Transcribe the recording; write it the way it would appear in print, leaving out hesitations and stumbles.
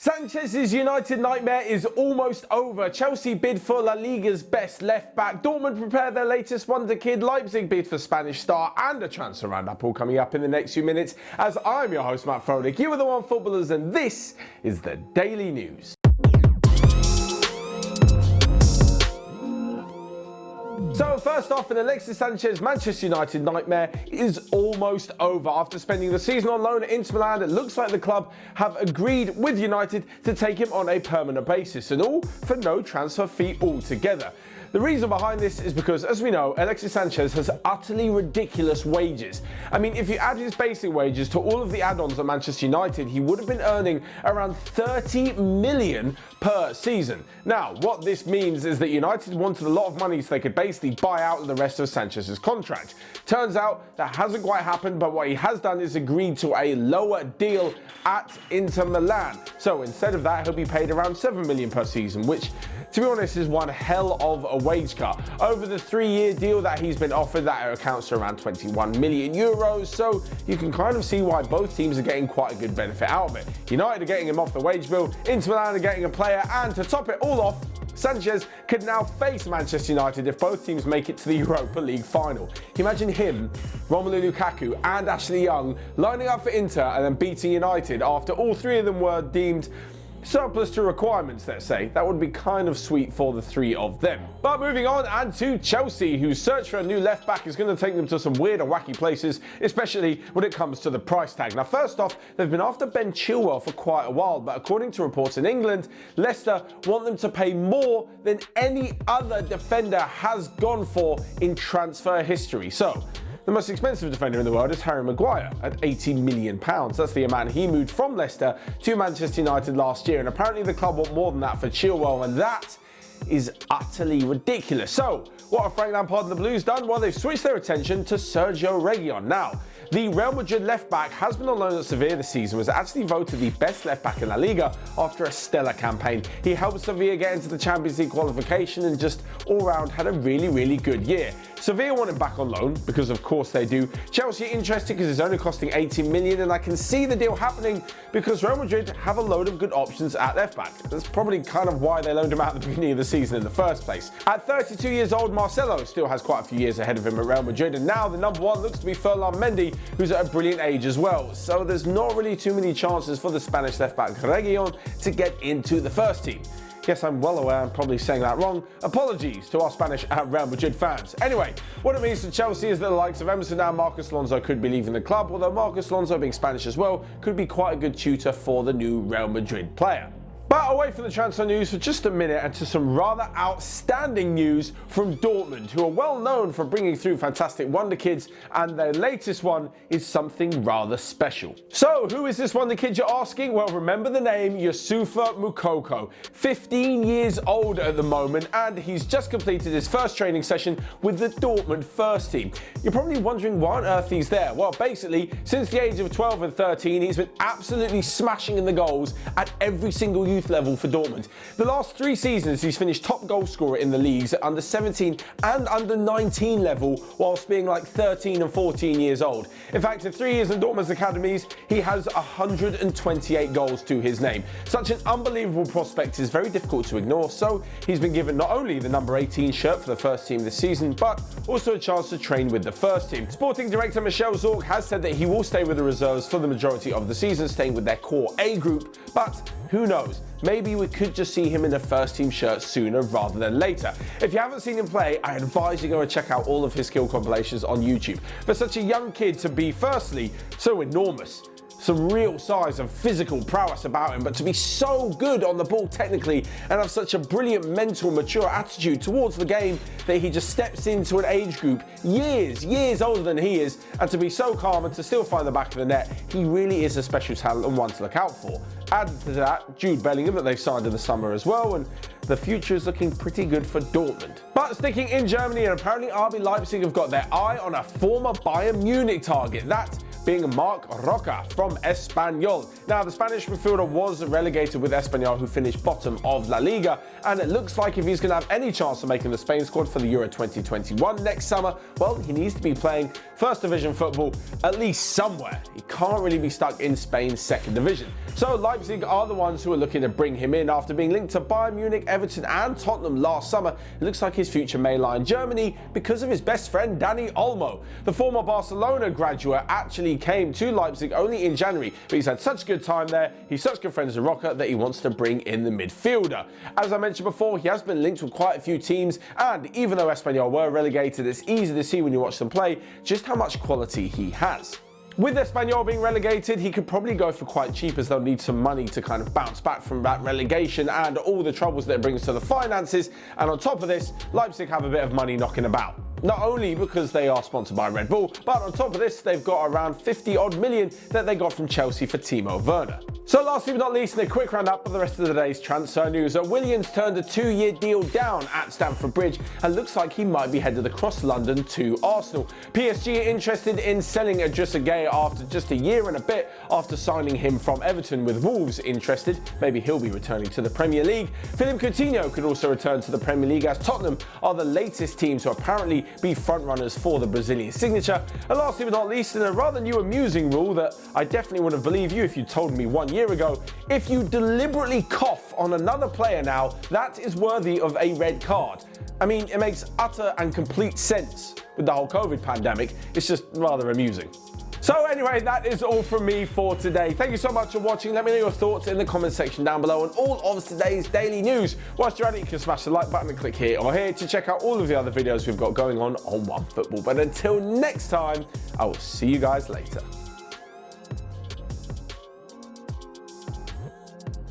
Sanchez's United nightmare is almost over. Chelsea bid for La Liga's best left-back. Dortmund prepare their latest wonderkid. Leipzig bid for Spanish star, and a transfer roundup all coming up in the next few minutes. As I'm your host, Matt Froelich, you are the Onefootballers, and this is the Daily News. So first off, an Alexis Sanchez Manchester United nightmare is almost over. After spending the season on loan at Inter Milan, it looks like the club have agreed with United to take him on a permanent basis, and all for no transfer fee altogether. The reason behind this is because, as we know, Alexis Sanchez has utterly ridiculous wages. I mean, if you add his basic wages to all of the add-ons at Manchester United, he would have been earning around 30 million per season. Now, what this means is that United wanted a lot of money so they could basically buy out the rest of Sanchez's contract. Turns out that hasn't quite happened, but what he has done is agreed to a lower deal at Inter Milan. So instead of that, he'll be paid around 7 million per season, which, to be honest, is one hell of a wage cut. Over the 3-year deal that he's been offered, that accounts to around 21 million euros, so you can kind of see why both teams are getting quite a good benefit out of it. United are getting him off the wage bill, Inter Milan are getting a player, and to top it all off, Sanchez could now face Manchester United if both teams make it to the Europa League final. Can you imagine him, Romelu Lukaku and Ashley Young lining up for Inter and then beating United after all three of them were deemed surplus to requirements, let's say? That would be kind of sweet for the three of them. But moving on, and to Chelsea, whose search for a new left-back is going to take them to some weird and wacky places, especially when it comes to the price tag. Now, first off, they've been after Ben Chilwell for quite a while, but according to reports in England, Leicester want them to pay more than any other defender has gone for in transfer history. So, the most expensive defender in the world is Harry Maguire at £80 million. That's the amount he moved from Leicester to Manchester United last year, and apparently the club want more than that for Chilwell, and that is utterly ridiculous. So, what have Frank Lampard and the Blues done? Well, they've switched their attention to Sergio Reguilon. Now, the Real Madrid left-back has been on loan at Sevilla this season, was actually voted the best left-back in La Liga after a stellar campaign. He helped Sevilla get into the Champions League qualification and just all-round had a really good year. Sevilla want him back on loan, because of course they do. Chelsea are interested because it's only costing 18 million, and I can see the deal happening because Real Madrid have a load of good options at left-back. That's probably kind of why they loaned him out at the beginning of the season in the first place. At 32 years old, Marcelo still has quite a few years ahead of him at Real Madrid, and now the number one looks to be Ferland Mendy, who's at a brilliant age as well. So there's not really too many chances for the Spanish left-back Reguilon to get into the first team. Yes, I'm well aware I'm probably saying that wrong. Apologies to our Spanish and Real Madrid fans. Anyway, what it means to Chelsea is that the likes of Emerson and Marcos Alonso could be leaving the club, although Marcos Alonso, being Spanish as well, could be quite a good tutor for the new Real Madrid player. But away from the transfer news for just a minute and to some rather outstanding news from Dortmund, who are well known for bringing through fantastic wonder kids, and their latest one is something rather special. So, who is this wonder kid, you're asking? Well, remember the name, Youssoufa Moukoko. 15 years old at the moment, and he's just completed his first training session with the Dortmund first team. You're probably wondering why on earth he's there. Well, basically, since the age of 12 and 13, he's been absolutely smashing in the goals at every single youth level for Dortmund. The last 3 seasons, he's finished top goal scorer in the leagues at under 17 and under 19 level, whilst being like 13 and 14 years old. In fact, in 3 years in Dortmund's academies, he has 128 goals to his name. Such an unbelievable prospect is very difficult to ignore, so he's been given not only the number 18 shirt for the first team this season, but also a chance to train with the first team. Sporting director Michel Zorc has said that he will stay with the reserves for the majority of the season, staying with their core A group, but who knows? Maybe we could just see him in a first team shirt sooner rather than later. If you haven't seen him play, I advise you go and check out all of his skill compilations on YouTube. For such a young kid to be, firstly, so enormous, some real size and physical prowess about him, but to be so good on the ball technically and have such a brilliant mental, mature attitude towards the game that he just steps into an age group years older than he is, and to be so calm and to still find the back of the net, he really is a special talent and one to look out for. Add to that Jude Bellingham that they signed in the summer as well, and the future is looking pretty good for Dortmund. But sticking in Germany, and apparently RB Leipzig have got their eye on a former Bayern Munich target. That being Marc Roca from Espanyol. Now, the Spanish midfielder was relegated with Espanyol, who finished bottom of La Liga, and it looks like if he's going to have any chance of making the Spain squad for the Euro 2021 next summer, well, he needs to be playing First Division football at least somewhere. He can't really be stuck in Spain's Second Division. So Leipzig are the ones who are looking to bring him in after being linked to Bayern Munich, Everton and Tottenham last summer. It looks like his future may lie in Germany because of his best friend Dani Olmo. The former Barcelona graduate actually came to Leipzig only in January, but he's had such a good time there, he's such good friends with Roca that he wants to bring in the midfielder. As I mentioned before, he has been linked with quite a few teams, and even though Espanyol were relegated, it's easy to see when you watch them play just how much quality he has. With Espanyol being relegated, he could probably go for quite cheap, as they'll need some money to kind of bounce back from that relegation and all the troubles that it brings to the finances. And on top of this, Leipzig have a bit of money knocking about. Not only because they are sponsored by Red Bull, but on top of this, they've got around 50 odd million that they got from Chelsea for Timo Werner. So last but not least, in a quick roundup of the rest of the day's transfer news, Williams turned a 2-year deal down at Stamford Bridge and looks like he might be headed across London to Arsenal. PSG are interested in selling Idrissa Gueye after just a year and a bit after signing him from Everton, with Wolves interested. Maybe he'll be returning to the Premier League. Philippe Coutinho could also return to the Premier League, as Tottenham are the latest team to apparently be frontrunners for the Brazilian signature. And lastly but not least, in a rather new amusing rule that I definitely wouldn't believe you if you told me 1 year ago, if you deliberately cough on another player now, that is worthy of a red card. I mean, it makes utter and complete sense with the whole COVID pandemic. It's just rather amusing. So anyway, that is all from me for today. Thank you so much for watching. Let me know your thoughts in the comment section down below on all of today's daily news. Whilst you're at it, you can smash the like button and click here or here to check out all of the other videos we've got going on OneFootball. But until next time, I will see you guys later.